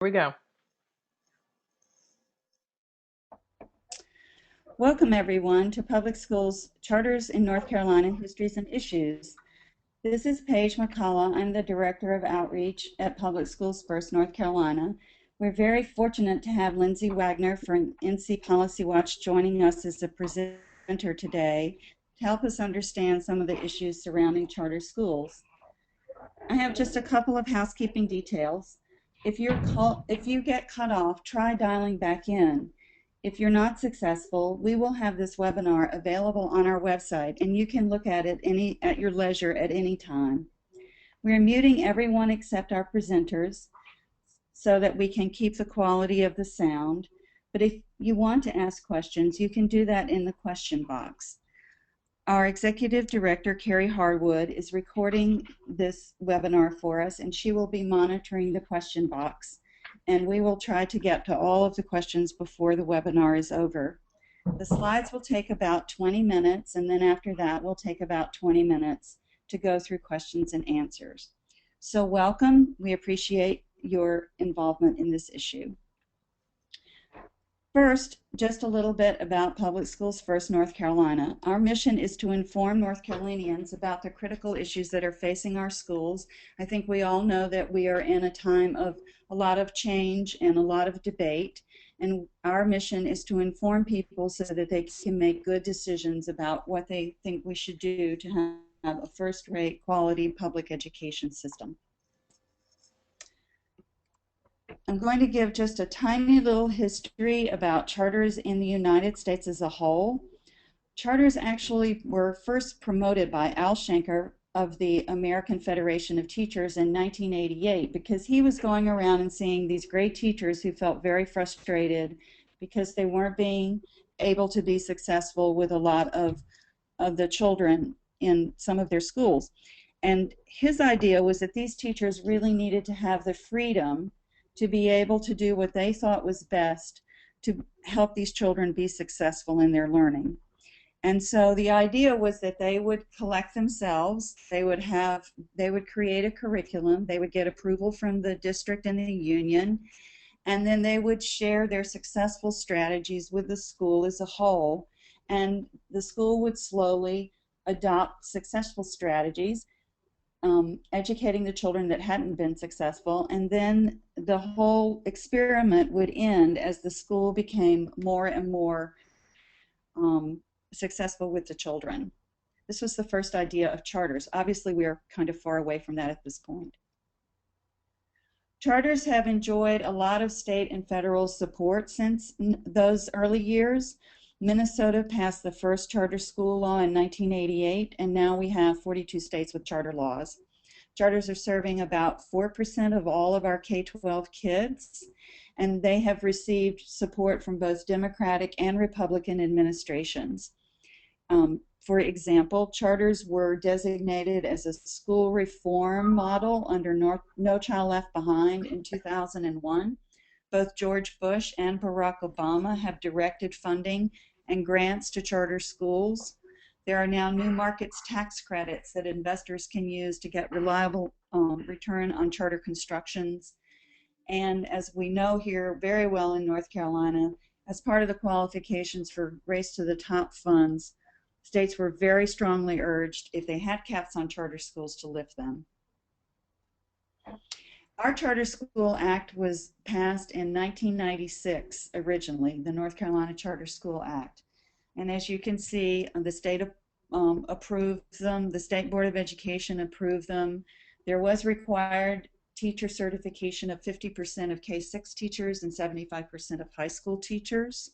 We go. Welcome, everyone, to Public Schools Charters in North Carolina, Histories and Issues. This is Paige McCullough. I'm the Director of Outreach at Public Schools First North Carolina. We're very fortunate to have Lindsay Wagner from NC Policy Watch joining us as the presenter today to help us understand some of the issues surrounding charter schools. I have just a couple of housekeeping details. If you get cut off, try dialing back in. If you're not successful, we will have this webinar available on our website, and you can look at it at your leisure at any time. We're muting everyone except our presenters so that we can keep the quality of the sound. But if you want to ask questions, you can do that in the question box. Our Executive Director, Carrie Harwood, is recording this webinar for us, and she will be monitoring the question box. And we will try to get to all of the questions before the webinar is over. The slides will take about 20 minutes, and then after that, we'll take about 20 minutes to go through questions and answers. So welcome. We appreciate your involvement in this issue. First, just a little bit about Public Schools First North Carolina. Our mission is to inform North Carolinians about the critical issues that are facing our schools. I think we all know that we are in a time of a lot of change and a lot of debate, and our mission is to inform people so that they can make good decisions about what they think we should do to have a first-rate quality public education system. I'm going to give just a tiny little history about charters in the United States as a whole. Charters actually were first promoted by Al Shanker of the American Federation of Teachers in 1988 because he was going around and seeing these great teachers who felt very frustrated because they weren't being able to be successful with a lot of the children in some of their schools. And his idea was that these teachers really needed to have the freedom to be able to do what they thought was best to help these children be successful in their learning. And so the idea was that they would collect themselves, they would create a curriculum, they would get approval from the district and the union, and then they would share their successful strategies with the school as a whole, and the school would slowly adopt successful strategies, educating the children that hadn't been successful, and then the whole experiment would end as the school became more and more successful with the children. This was the first idea of charters. Obviously, we are kind of far away from that at this point. Charters have enjoyed a lot of state and federal support since those early years. Minnesota passed the first charter school law in 1988, and now we have 42 states with charter laws. Charters are serving about 4% of all of our K-12 kids, and they have received support from both Democratic and Republican administrations. For example, charters were designated as a school reform model under No Child Left Behind in 2001. Both George Bush and Barack Obama have directed funding and grants to charter schools. There are now new markets tax credits that investors can use to get reliable return on charter constructions. And as we know here very well in North Carolina, as part of the qualifications for Race to the Top funds, states were very strongly urged, if they had caps on charter schools, to lift them. Our Charter School Act was passed in 1996 originally, the North Carolina Charter School Act. And as you can see, the state approved them, the State Board of Education approved them. There was required teacher certification of 50% of K-6 teachers and 75% of high school teachers.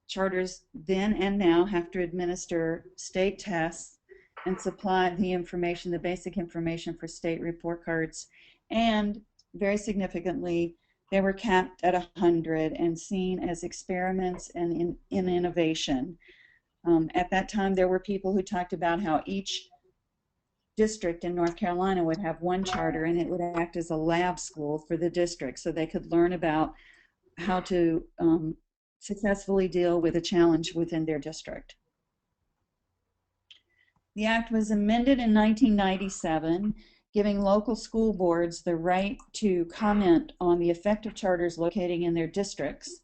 Charters then and now have to administer state tests and supply the information, the basic information for state report cards. And very significantly, they were capped at 100 and seen as experiments and in innovation. At that time, there were people who talked about how each district in North Carolina would have one charter, and it would act as a lab school for the district so they could learn about how to successfully deal with a challenge within their district. The act was amended in 1997, giving local school boards the right to comment on the effect of charters locating in their districts.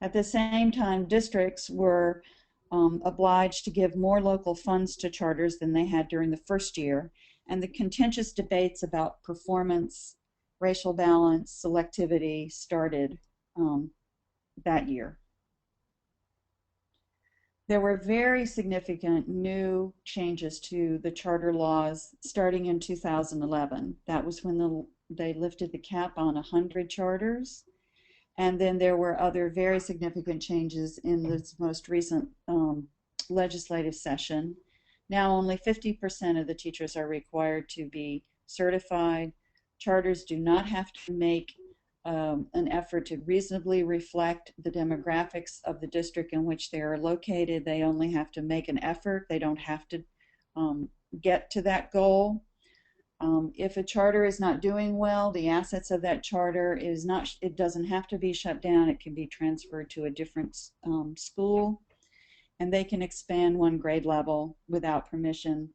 At the same time, districts were obliged to give more local funds to charters than they had during the first year, and the contentious debates about performance, racial balance, selectivity started that year. There were very significant new changes to the charter laws starting in 2011. That was when they lifted the cap on 100 charters. And then there were other very significant changes in this most recent legislative session. Now only 50% of the teachers are required to be certified. Charters do not have to make an effort to reasonably reflect the demographics of the district in which they are located. They only have to make an effort. They don't have to get to that goal. If a charter is not doing well, the assets of that charter it doesn't have to be shut down. It can be transferred to a different school, and they can expand one grade level without permission.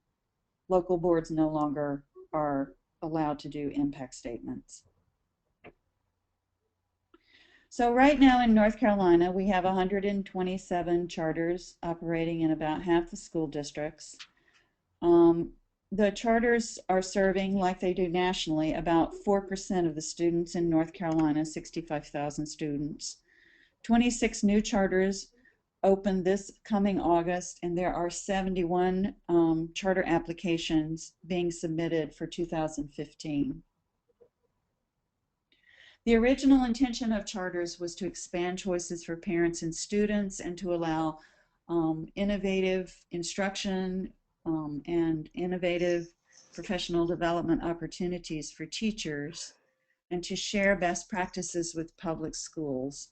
Local boards no longer are allowed to do impact statements. So right now in North Carolina, we have 127 charters operating in about half the school districts. The charters are serving, like they do nationally, about 4% of the students in North Carolina, 65,000 students. 26 new charters opened this coming August, and there are 71 charter applications being submitted for 2015. The original intention of charters was to expand choices for parents and students and to allow innovative instruction and innovative professional development opportunities for teachers and to share best practices with public schools.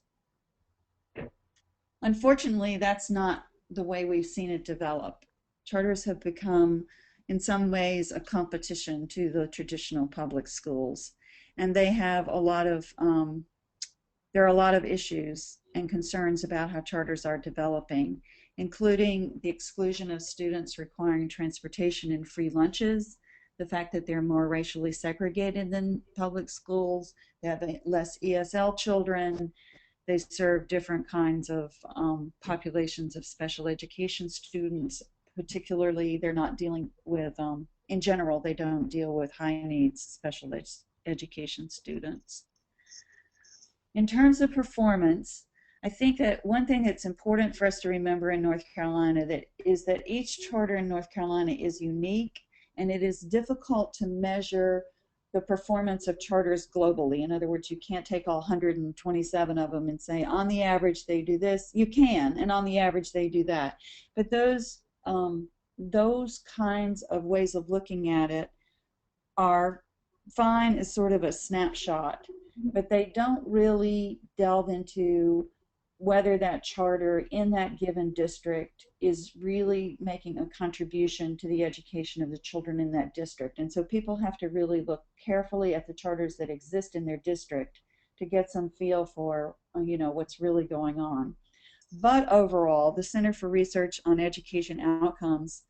Unfortunately, that's not the way we've seen it develop. Charters have become, in some ways, a competition to the traditional public schools. And they have a lot of, there are a lot of issues and concerns about how charters are developing, including the exclusion of students requiring transportation and free lunches, the fact that they're more racially segregated than public schools, they have less ESL children, they serve different kinds of populations of special education students, particularly they're not dealing with, in general, they don't deal with high needs special education students. In terms of performance, I think that one thing that's important for us to remember in North Carolina is that each charter in North Carolina is unique, and it is difficult to measure the performance of charters globally. In other words, you can't take all 127 of them and say, on the average, they do this. You can, and on the average, they do that. But those kinds of ways of looking at it are fine as sort of a snapshot, but they don't really delve into whether that charter in that given district is really making a contribution to the education of the children in that district. And so people have to really look carefully at the charters that exist in their district to get some feel for, what's really going on. But overall, the Center for Research on Education Outcomes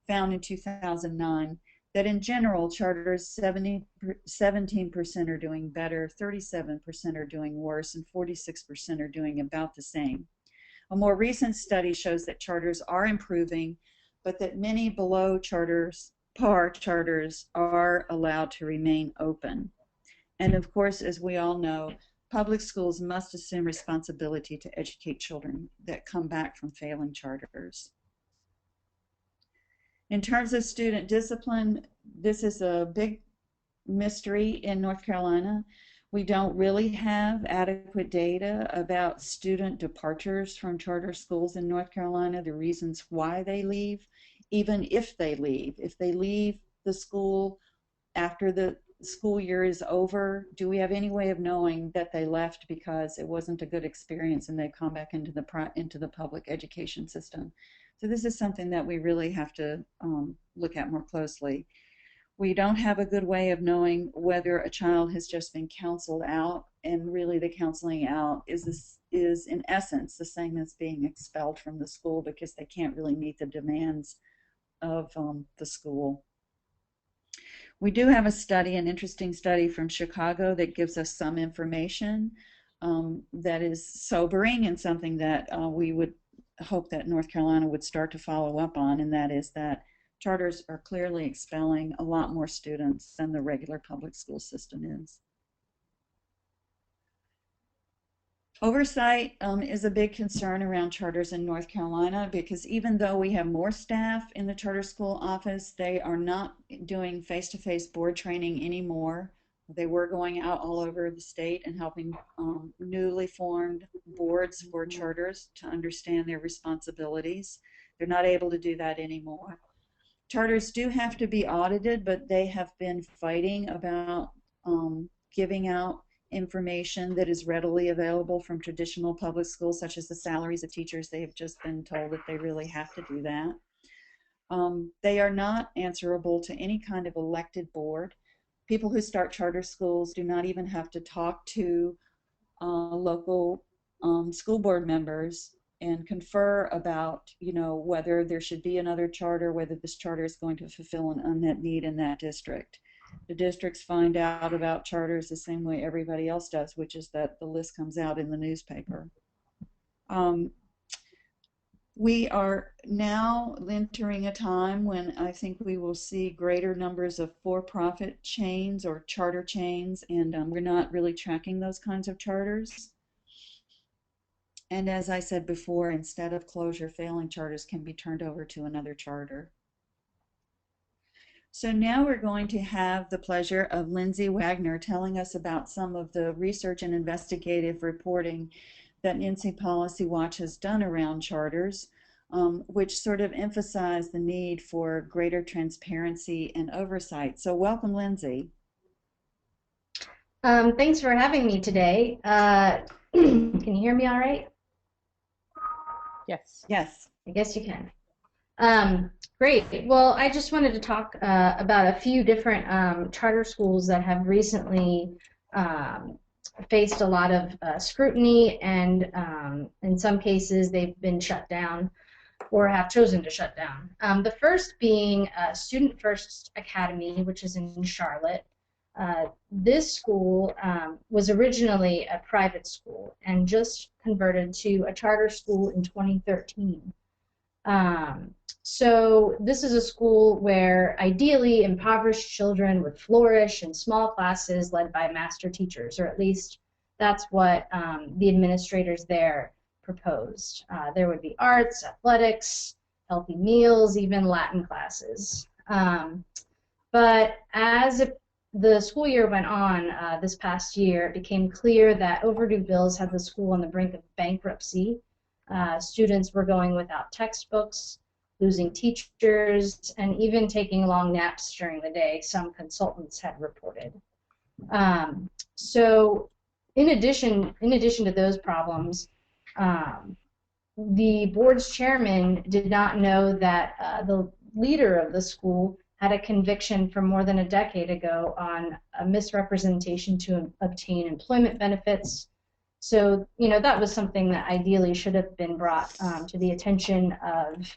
found in 2009 that in general, charters 17% are doing better, 37% are doing worse, and 46% are doing about the same. A more recent study shows that charters are improving, but that many below par charters are allowed to remain open. And of course, as we all know, public schools must assume responsibility to educate children that come back from failing charters. In terms of student discipline, this is a big mystery in North Carolina. We don't really have adequate data about student departures from charter schools in North Carolina, the reasons why they leave, even if they leave. If they leave the school after the school year is over, do we have any way of knowing that they left because it wasn't a good experience and they've come back into the public education system? So this is something that we really have to look at more closely. We don't have a good way of knowing whether a child has just been counseled out, and really the counseling out is in essence the same as being expelled from the school because they can't really meet the demands of the school. We do have a study, an interesting study from Chicago that gives us some information that is sobering and something that we would hope that North Carolina would start to follow up on, and that is that charters are clearly expelling a lot more students than the regular public school system is. Oversight is a big concern around charters in North Carolina because even though we have more staff in the charter school office, they are not doing face-to-face board training anymore. They were going out all over the state and helping newly formed boards for charters to understand their responsibilities. They're not able to do that anymore. Charters do have to be audited, but they have been fighting about giving out information that is readily available from traditional public schools, such as the salaries of teachers. They have just been told that they really have to do that. They are not answerable to any kind of elected board. People who start charter schools do not even have to talk to local school board members and confer about, whether there should be another charter, whether this charter is going to fulfill an unmet need in that district. The districts find out about charters the same way everybody else does, which is that the list comes out in the newspaper. We are now entering a time when I think we will see greater numbers of for-profit chains or charter chains, and we're not really tracking those kinds of charters. And as I said before, instead of closure, failing charters can be turned over to another charter. So now we're going to have the pleasure of Lindsay Wagner telling us about some of the research and investigative reporting that NC Policy Watch has done around charters, which sort of emphasize the need for greater transparency and oversight. So welcome, Lindsay. Thanks for having me today. Can you hear me all right? Yes. Yes. I guess you can. Great. Well, I just wanted to talk about a few different charter schools that have recently faced a lot of scrutiny, and in some cases they've been shut down or have chosen to shut down. The first being Student First Academy, which is in Charlotte. This school was originally a private school and just converted to a charter school in 2013. So this is a school where ideally impoverished children would flourish in small classes led by master teachers, or at least that's what the administrators there proposed. There would be arts, athletics, healthy meals, even Latin classes. But as the school year went on this past year, it became clear that overdue bills had the school on the brink of bankruptcy. Students were going without textbooks, losing teachers, and even taking long naps during the day, some consultants had reported. So in addition to those problems, the board's chairman did not know that the leader of the school had a conviction from more than a decade ago on a misrepresentation to obtain employment benefits. So, that was something that ideally should have been brought to the attention of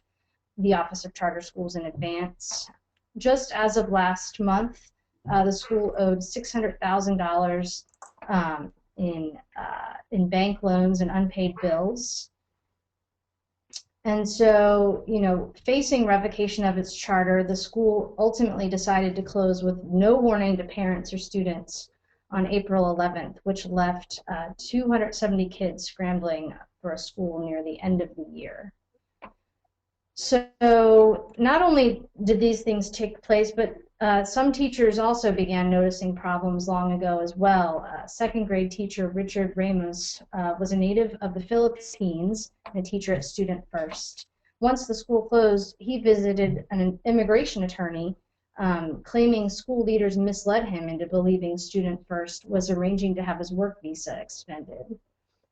the Office of Charter Schools in advance. Just as of last month, the school owed $600,000 in bank loans and unpaid bills. And so, facing revocation of its charter, the school ultimately decided to close with no warning to parents or students on April 11th, which left 270 kids scrambling for a school near the end of the year. So not only did these things take place, but some teachers also began noticing problems long ago as well. Second grade teacher Richard Ramos was a native of the Philippines and a teacher at Student First. Once the school closed, he visited an immigration attorney claiming school leaders misled him into believing Student First was arranging to have his work visa extended.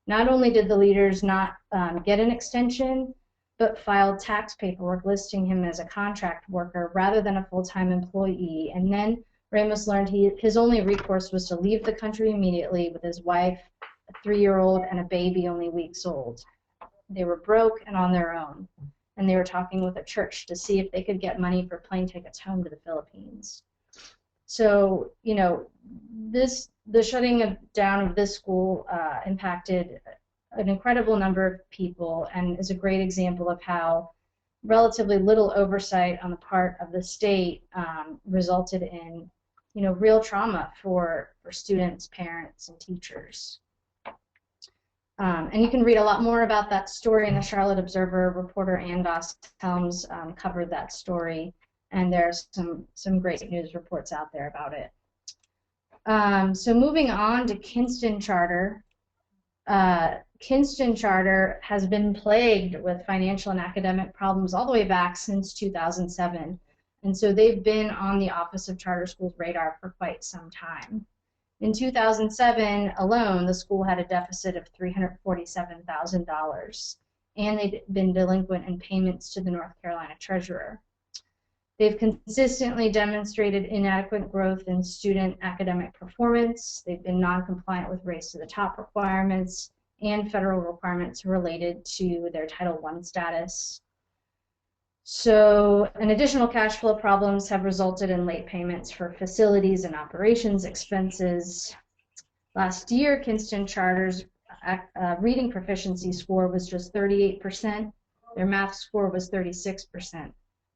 Not only did the leaders not get an extension, but filed tax paperwork listing him as a contract worker rather than a full-time employee. And then Ramos learned his only recourse was to leave the country immediately with his wife, a 3-year-old, and a baby only weeks old. They were broke and on their own, and they were talking with a church to see if they could get money for plane tickets home to the Philippines. So, you know, the shutting down of this school impacted an incredible number of people and is a great example of how relatively little oversight on the part of the state resulted in, you know, real trauma for students, parents, and teachers. And you can read a lot more about that story in the Charlotte Observer. Reporter Andos Helms covered that story, and there's some great news reports out there about it. So moving on to Kinston Charter. Kinston Charter has been plagued with financial and academic problems all the way back since 2007. And so they've been on the Office of Charter Schools radar for quite some time. In 2007 alone, the school had a deficit of $347,000, and they'd been delinquent in payments to the North Carolina treasurer. They've consistently demonstrated inadequate growth in student academic performance. They've been non-compliant with Race to the Top requirements and federal requirements related to their Title I status. So, and additional cash flow problems have resulted in late payments for facilities and operations expenses. Last year, Kinston Charter's reading proficiency score was just 38%. Their math score was 36%.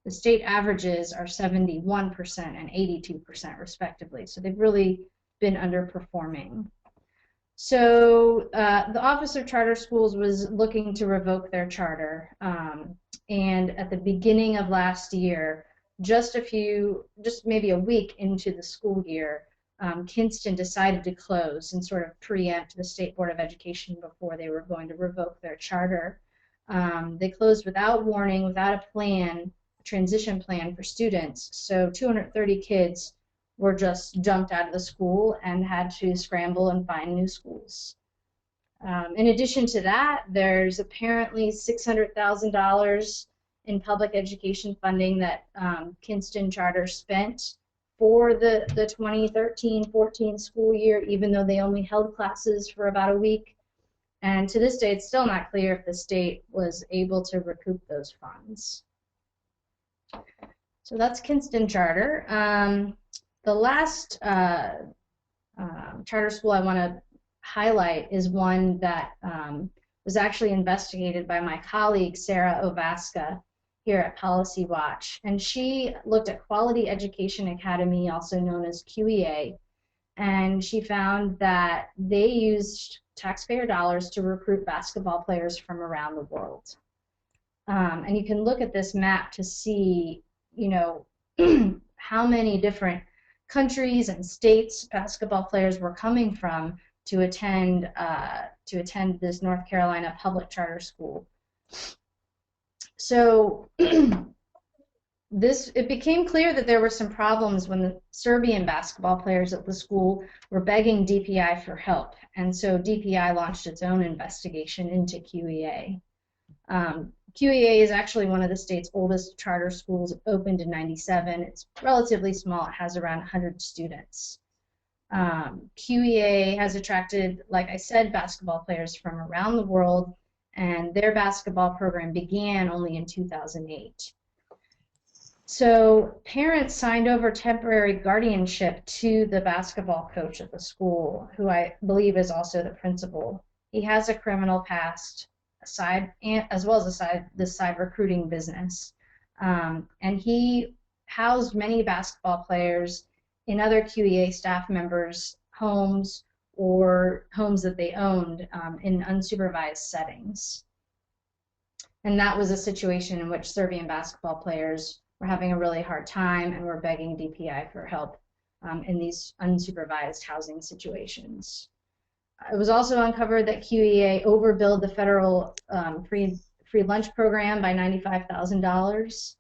The state averages are 71% and 82% respectively. So they've really been underperforming. So the Office of Charter Schools was looking to revoke their charter. And at the beginning of last year, just maybe a week into the school year, Kinston decided to close and sort of preempt the State Board of Education before they were going to revoke their charter. They closed without warning, without a plan, a transition plan for students. So 230 kids were just dumped out of the school and had to scramble and find new schools. In addition to that, there's apparently $600,000 in public education funding that Kinston Charter spent for the 2013-14 school year, even though they only held classes for about a week. And to this day, it's still not clear if the state was able to recoup those funds. So that's Kinston Charter. The last charter school I want to highlight is one that was actually investigated by my colleague Sarah Ovaska here at Policy Watch, and she looked at Quality Education Academy, also known as QEA, and she found that they used taxpayer dollars to recruit basketball players from around the world. And you can look at this map to see, you know, how many different countries and states basketball players were coming from to attend this North Carolina public charter school. So it became clear that there were some problems when the Serbian basketball players at the school were begging DPI for help, and so DPI launched its own investigation into QEA. QEA is actually one of the state's oldest charter schools. It opened in '97. It's relatively small. It has around 100 students. QEA has attracted, like I said, basketball players from around the world, and their basketball program began only in 2008. So parents signed over temporary guardianship to the basketball coach at the school, who I believe is also the principal. He has a criminal past, as well as this side recruiting business. And he housed many basketball players in other QEA staff members' homes or homes that they owned in unsupervised settings. And that was a situation in which Serbian basketball players were having a really hard time and were begging DPI for help in these unsupervised housing situations. It was also uncovered that QEA overbilled the federal free lunch program by $95,000.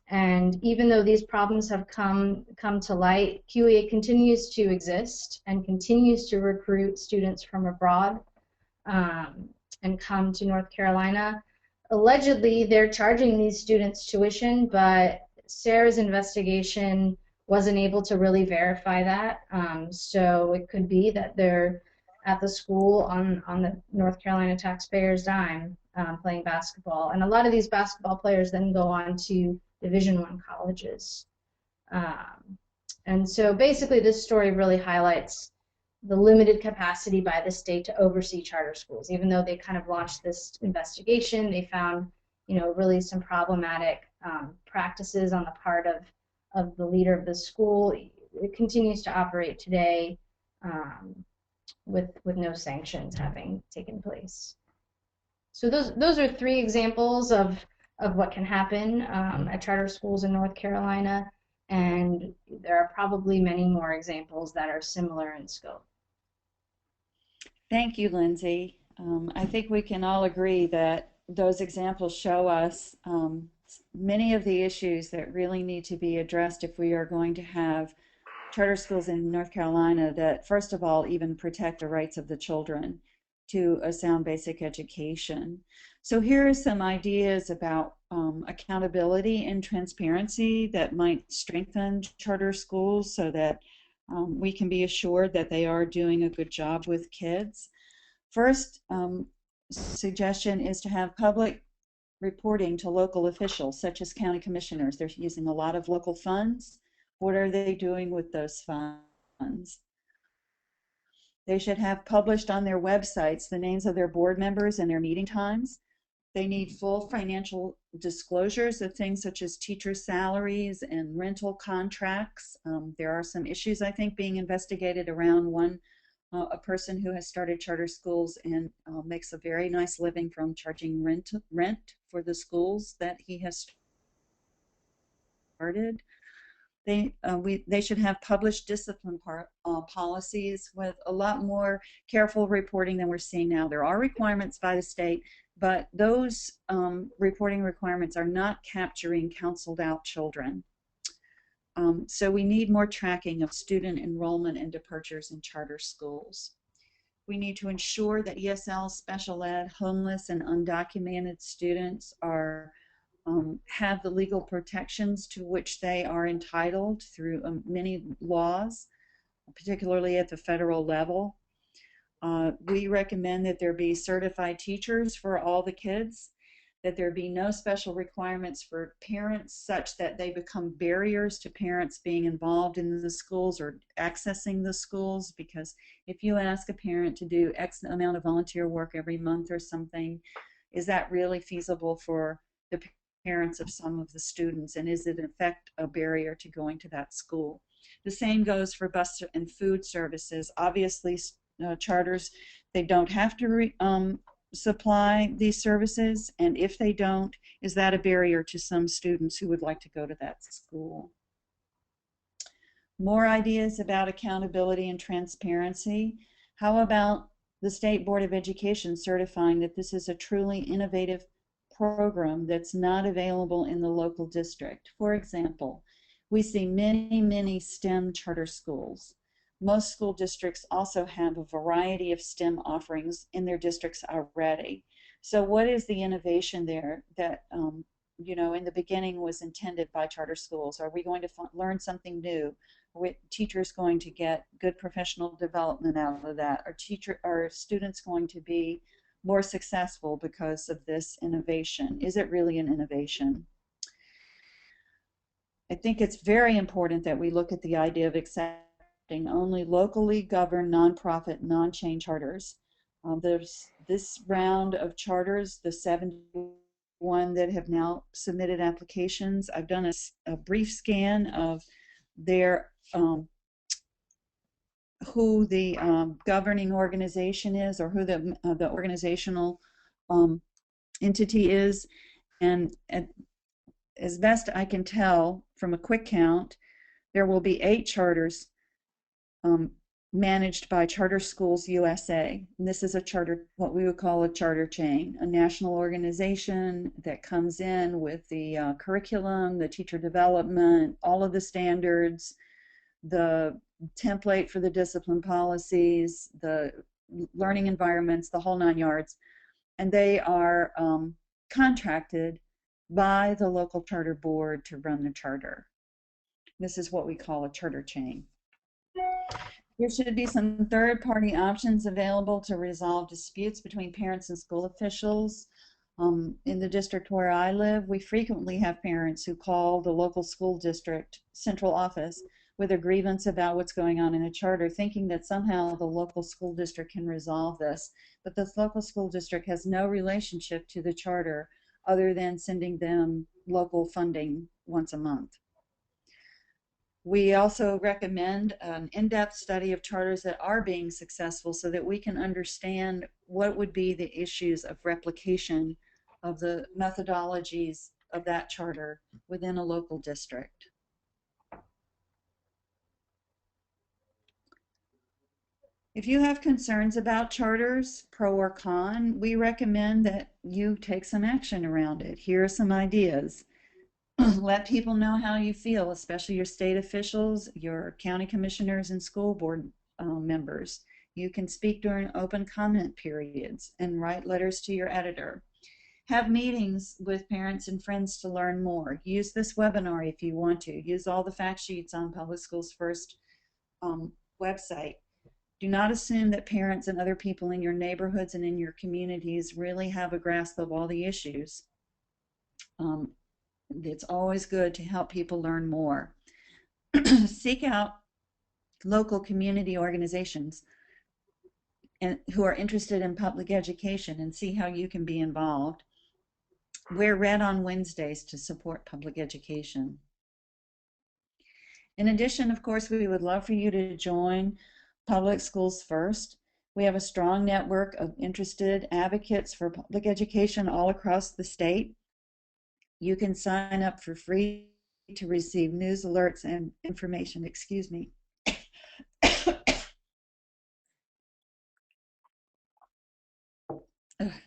And even though these problems have come to light, QEA continues to exist and continues to recruit students from abroad and come to North Carolina. Allegedly, they're charging these students tuition, but Sarah's investigation wasn't able to really verify that. So it could be that they're at the school on the North Carolina taxpayers' dime playing basketball. And a lot of these basketball players then go on to Division I colleges. And so basically this story really highlights the limited capacity by the state to oversee charter schools. Even though they kind of launched this investigation, they found, really some problematic practices on the part of the leader of the school. It continues to operate today with no sanctions having taken place. So those are three examples of what can happen at charter schools in North Carolina, and there are probably many more examples that are similar in scope. Thank you, Lindsay. I think we can all agree that those examples show us many of the issues that really need to be addressed if we are going to have charter schools in North Carolina that, first of all, even protect the rights of the children to a sound basic education. So here are some ideas about accountability and transparency that might strengthen charter schools so that we can be assured that they are doing a good job with kids. First suggestion is to have public reporting to local officials, such as county commissioners. They're using a lot of local funds. What are they doing with those funds? They should have published on their websites the names of their board members and their meeting times. They need full financial disclosures of things such as teacher salaries and rental contracts. There are some issues, I think, being investigated around a person who has started charter schools and makes a very nice living from charging rent for the schools that he has started. They should have published discipline policies with a lot more careful reporting than we're seeing now. There are requirements by the state, but those reporting requirements are not capturing counseled out children. So we need more tracking of student enrollment and departures in charter schools. We need to ensure that ESL, special ed, homeless, and undocumented students have the legal protections to which they are entitled through many laws, particularly at the federal level. We recommend that there be certified teachers for all the kids, that there be no special requirements for parents such that they become barriers to parents being involved in the schools or accessing the schools, because if you ask a parent to do X amount of volunteer work every month or something, is that really feasible for the parents of some of the students, and is it in fact a barrier to going to that school? The same goes for bus and food services. Obviously, charters, they don't have to supply these services, and if they don't, is that a barrier to some students who would like to go to that school? More ideas about accountability and transparency. How about the State Board of Education certifying that this is a truly innovative program that's not available in the local district? For example, we see many STEM charter schools. Most school districts also have a variety of STEM offerings in their districts already. So what is the innovation there that in the beginning was intended by charter schools? Are we going to learn something new? Are teachers going to get good professional development out of that? Are students going to be more successful because of this innovation? Is it really an innovation? I think it's very important that we look at the idea of accepting only locally governed nonprofit, non-chain charters. There's this round of charters, the 71 that have now submitted applications. I've done a brief scan of their who the governing organization is, or who the organizational entity is, and as best I can tell from a quick count, there will be 8 charters managed by Charter Schools USA. And this is a charter, what we would call a charter chain, a national organization that comes in with the curriculum, the teacher development, all of the standards, the template for the discipline policies, the learning environments, the whole 9 yards. And they are contracted by the local charter board to run the charter. This is what we call a charter chain. There should be some third-party options available to resolve disputes between parents and school officials. In the district where I live, we frequently have parents who call the local school district central office with a grievance about what's going on in a charter, thinking that somehow the local school district can resolve this. But the local school district has no relationship to the charter other than sending them local funding once a month. We also recommend an in-depth study of charters that are being successful so that we can understand what would be the issues of replication of the methodologies of that charter within a local district. If you have concerns about charters, pro or con, we recommend that you take some action around it. Here are some ideas. Let people know how you feel, especially your state officials, your county commissioners, and school board members. You can speak during open comment periods and write letters to your editor. Have meetings with parents and friends to learn more. Use this webinar if you want to. Use all the fact sheets on Public Schools First website. Do not assume that parents and other people in your neighborhoods and in your communities really have a grasp of all the issues. It's always good to help people learn more. Seek out local community organizations who are interested in public education and see how you can be involved. Wear red on Wednesdays to support public education. In addition, of course, we would love for you to join Public Schools First. We have a strong network of interested advocates for public education all across the state. You can sign up for free to receive news alerts and information. Excuse me.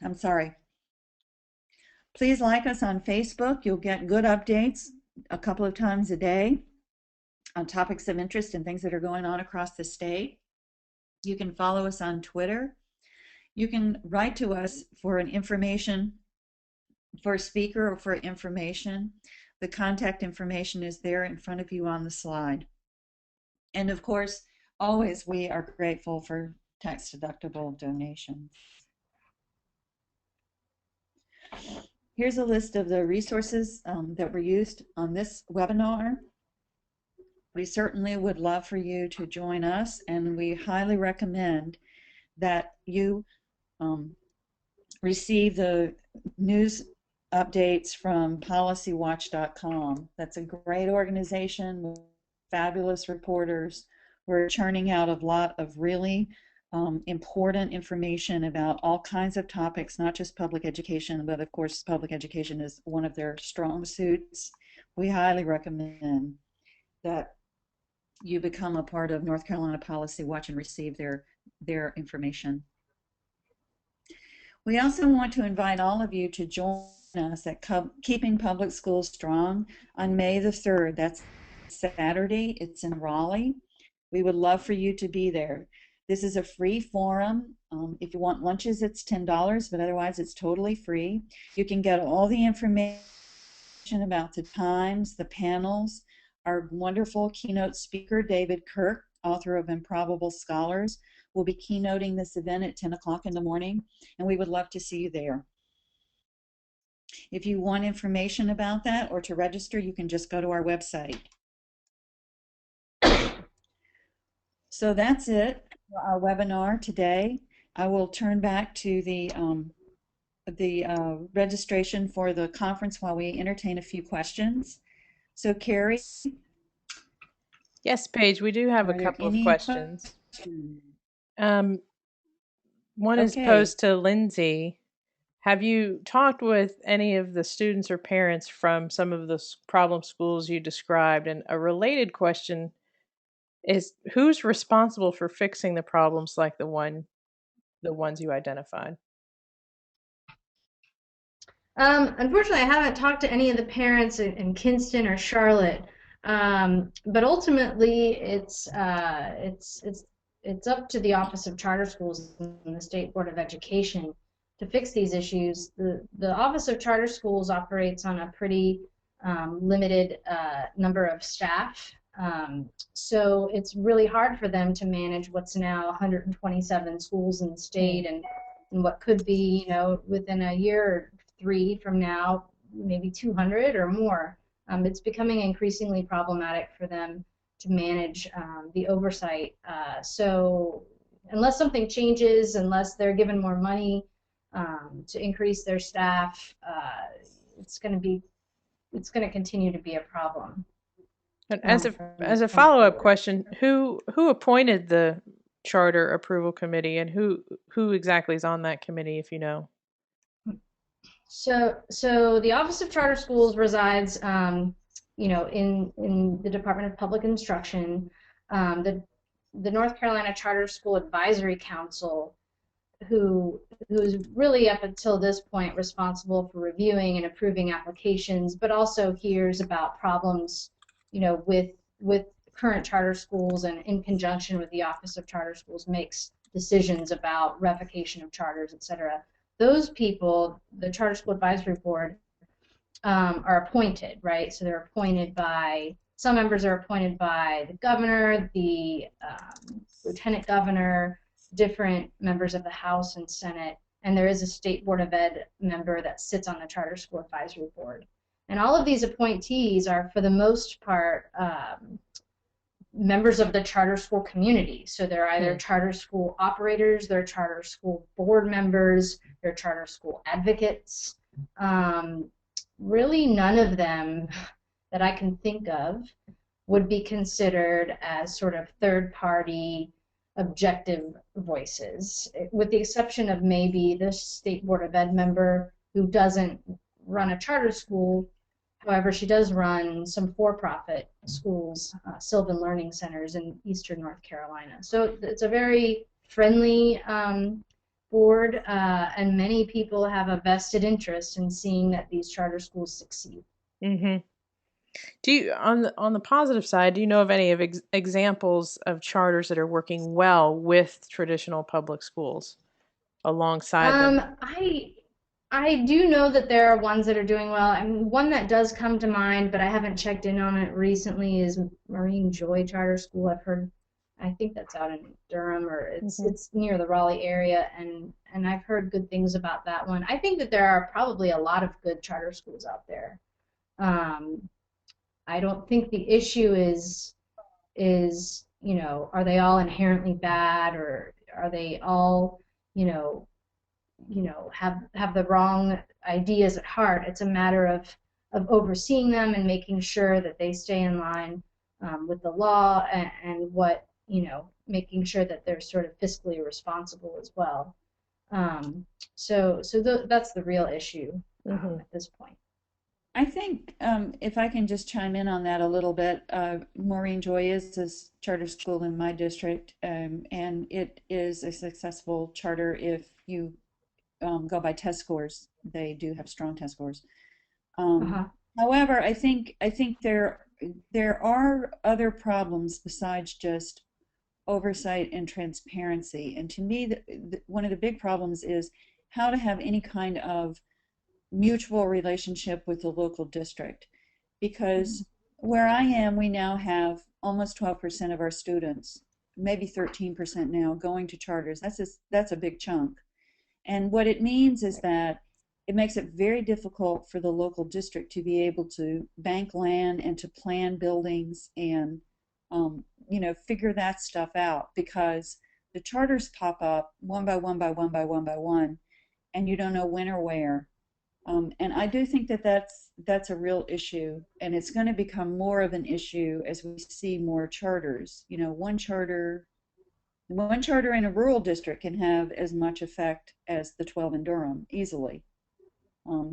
I'm sorry. Please like us on Facebook. You'll get good updates a couple of times a day on topics of interest and things that are going on across the state. You can follow us on Twitter. You can write to us for information, for a speaker or for information. The contact information is there in front of you on the slide. And of course, always we are grateful for tax-deductible donations. Here's a list of the resources that were used on this webinar. We certainly would love for you to join us, and we highly recommend that you receive the news updates from policywatch.com. That's a great organization with fabulous reporters. We're churning out a lot of really important information about all kinds of topics, not just public education, but of course public education is one of their strong suits. We highly recommend that you become a part of North Carolina Policy Watch and receive their information. We also want to invite all of you to join us at Keeping Public Schools Strong on May the 3rd. That's Saturday. It's in Raleigh. We would love for you to be there. This is a free forum. If you want lunches, it's $10, but otherwise it's totally free. You can get all the information about the times, the panels. Our wonderful keynote speaker, David Kirk, author of Improbable Scholars, will be keynoting this event at 10 o'clock in the morning, and we would love to see you there. If you want information about that or to register, you can just go to our website. So that's it for our webinar today. I will turn back to the registration for the conference while we entertain a few questions. So Carrie? Yes, Paige, we do have a couple of questions. One is posed to Lindsay. Have you talked with any of the students or parents from some of the problem schools you described? And a related question is, who's responsible for fixing the problems like the ones you identified? Unfortunately, I haven't talked to any of the parents in Kinston or Charlotte, but ultimately it's up to the Office of Charter Schools and the State Board of Education to fix these issues. The Office of Charter Schools operates on a pretty limited number of staff, so it's really hard for them to manage what's now 127 schools in the state, and what could be, within a year or 3 from now, maybe 200 or more. It's becoming increasingly problematic for them manage the oversight. So unless something changes, unless they're given more money to increase their staff, it's going to continue to be a problem. And as a follow-up question, who appointed the charter approval committee, and who exactly is on that committee, if you know? So the Office of Charter Schools resides, in the Department of Public Instruction. The North Carolina Charter School Advisory Council, who's really up until this point responsible for reviewing and approving applications, but also hears about problems, with current charter schools, and in conjunction with the Office of Charter Schools makes decisions about revocation of charters, etc. Those people, the Charter School Advisory Board, are appointed, right? So they're appointed by, some members are appointed by the governor, the lieutenant governor, different members of the House and Senate, and there is a State Board of Ed member that sits on the Charter School Advisory Board. And all of these appointees are, for the most part, members of the charter school community. So they're either charter school operators, they're charter school board members, they're charter school advocates. Really none of them that I can think of would be considered as sort of third-party objective voices, with the exception of maybe the State Board of Ed member who doesn't run a charter school. However, she does run some for-profit schools, Sylvan Learning Centers in Eastern North Carolina. So it's a very friendly board, and many people have a vested interest in seeing that these charter schools succeed. Mm-hmm. Do you, on the positive side, do you know of any of examples of charters that are working well with traditional public schools alongside them? I do know that there are ones that are doing well, and one that does come to mind, but I haven't checked in on it recently, is Marine Joy Charter School. I've heard, I think that's out in Durham, or it's near the Raleigh area, and I've heard good things about that one. I think that there are probably a lot of good charter schools out there. I don't think the issue is are they all inherently bad, or are they all have the wrong ideas at heart. It's a matter of overseeing them and making sure that they stay in line with the law, and what, making sure that they're sort of fiscally responsible as well. So that's the real issue at this point. I think if I can just chime in on that a little bit, Maureen Joy is this charter school in my district, and it is a successful charter if you go by test scores. They do have strong test scores. However, I think there are other problems besides just oversight and transparency. And to me, one of the big problems is how to have any kind of mutual relationship with the local district. Because where I am, we now have almost 12% of our students, maybe 13% now, going to charters. That's a big chunk. And what it means is that it makes it very difficult for the local district to be able to bank land and to plan buildings and figure that stuff out, because the charters pop up one by one by one by one by one, and you don't know when or where. And I do think that that's a real issue, and it's going to become more of an issue as we see more charters. One charter in a rural district can have as much effect as the 12 in Durham easily.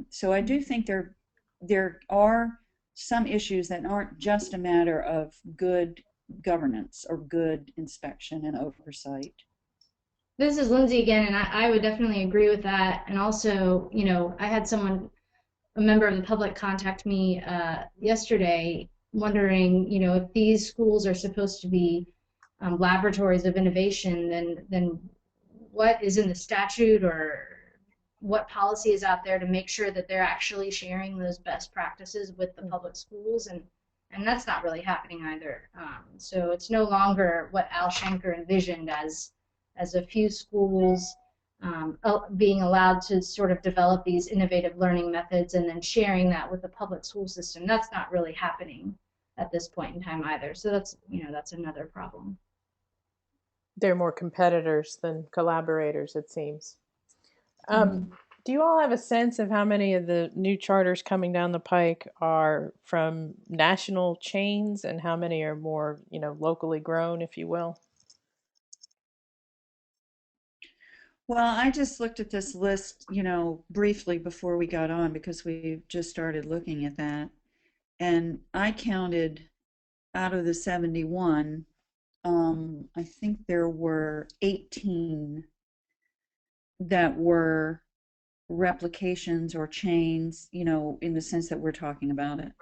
So I do think there are some issues that aren't just a matter of good governance or good inspection and oversight. This is Lindsay again, and I would definitely agree with that. And also, I had a member of the public contact me yesterday wondering, if these schools are supposed to be laboratories of innovation, then what is in the statute, or what policy is out there to make sure that they're actually sharing those best practices with the public schools? And that's not really happening either. So it's no longer what Al Shanker envisioned as a few schools being allowed to sort of develop these innovative learning methods and then sharing that with the public school system. That's not really happening. at this point in time either. So that's, that's another problem. They're more competitors than collaborators, it seems. Do you all have a sense of how many of the new charters coming down the pike are from national chains and how many are more, locally grown, if you will? Well, I just looked at this list, briefly before we got on because we just started looking at that. And I counted out of the 71, I think there were 18 that were replications or chains, in the sense that we're talking about it.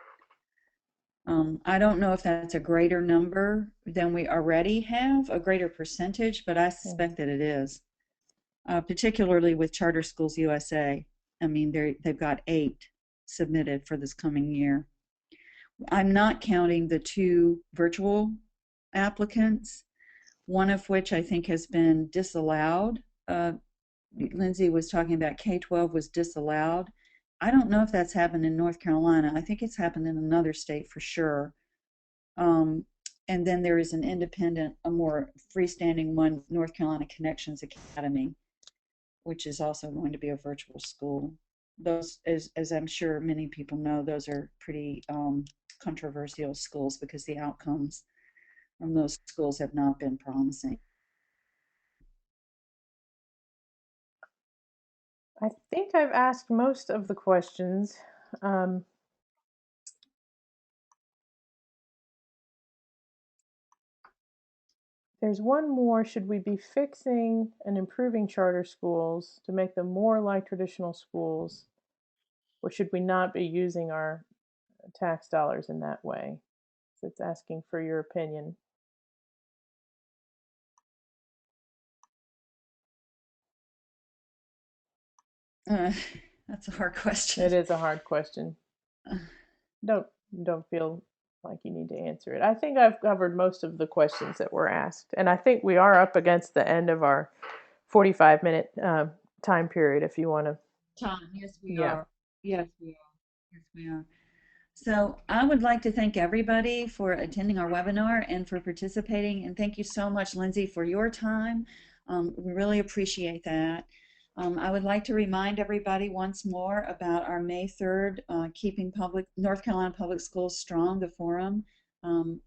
I don't know if that's a greater number than we already have, a greater percentage, but I suspect that it is. Particularly with Charter Schools USA. I mean, they've got 8 submitted for this coming year. I'm not counting the 2 virtual applicants, one of which I think has been disallowed. Lindsay was talking about K-12 was disallowed. I don't know if that's happened in North Carolina. I think it's happened in another state for sure. And then there is an independent, a more freestanding one, North Carolina Connections Academy, which is also going to be a virtual school. Those, as I'm sure many people know, those are pretty controversial schools because the outcomes from those schools have not been promising. I think I've asked most of the questions. There's one more. Should we be fixing and improving charter schools to make them more like traditional schools? Or should we not be using our tax dollars in that way? So it's asking for your opinion. That's a hard question. It is a hard question. Don't feel like you need to answer it. I think I've covered most of the questions that were asked, and I think we are up against the end of our 45-minute time period. If you want to, Tom, yes, we are. Yes, we are. Yes, we are. So I would like to thank everybody for attending our webinar and for participating. And thank you so much, Lindsay, for your time. We really appreciate that. I would like to remind everybody once more about our May 3rd Keeping North Carolina Public Schools Strong, the forum, on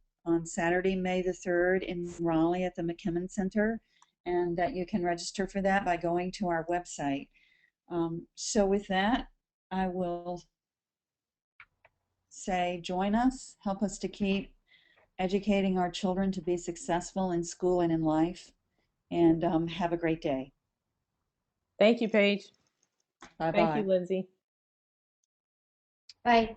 Saturday, May the 3rd in Raleigh at the McKimmon Center, and that you can register for that by going to our website. So with that, I will say join us, help us to keep educating our children to be successful in school and in life, and have a great day. Thank you, Paige. Bye-bye. Thank you, Lindsay. Bye.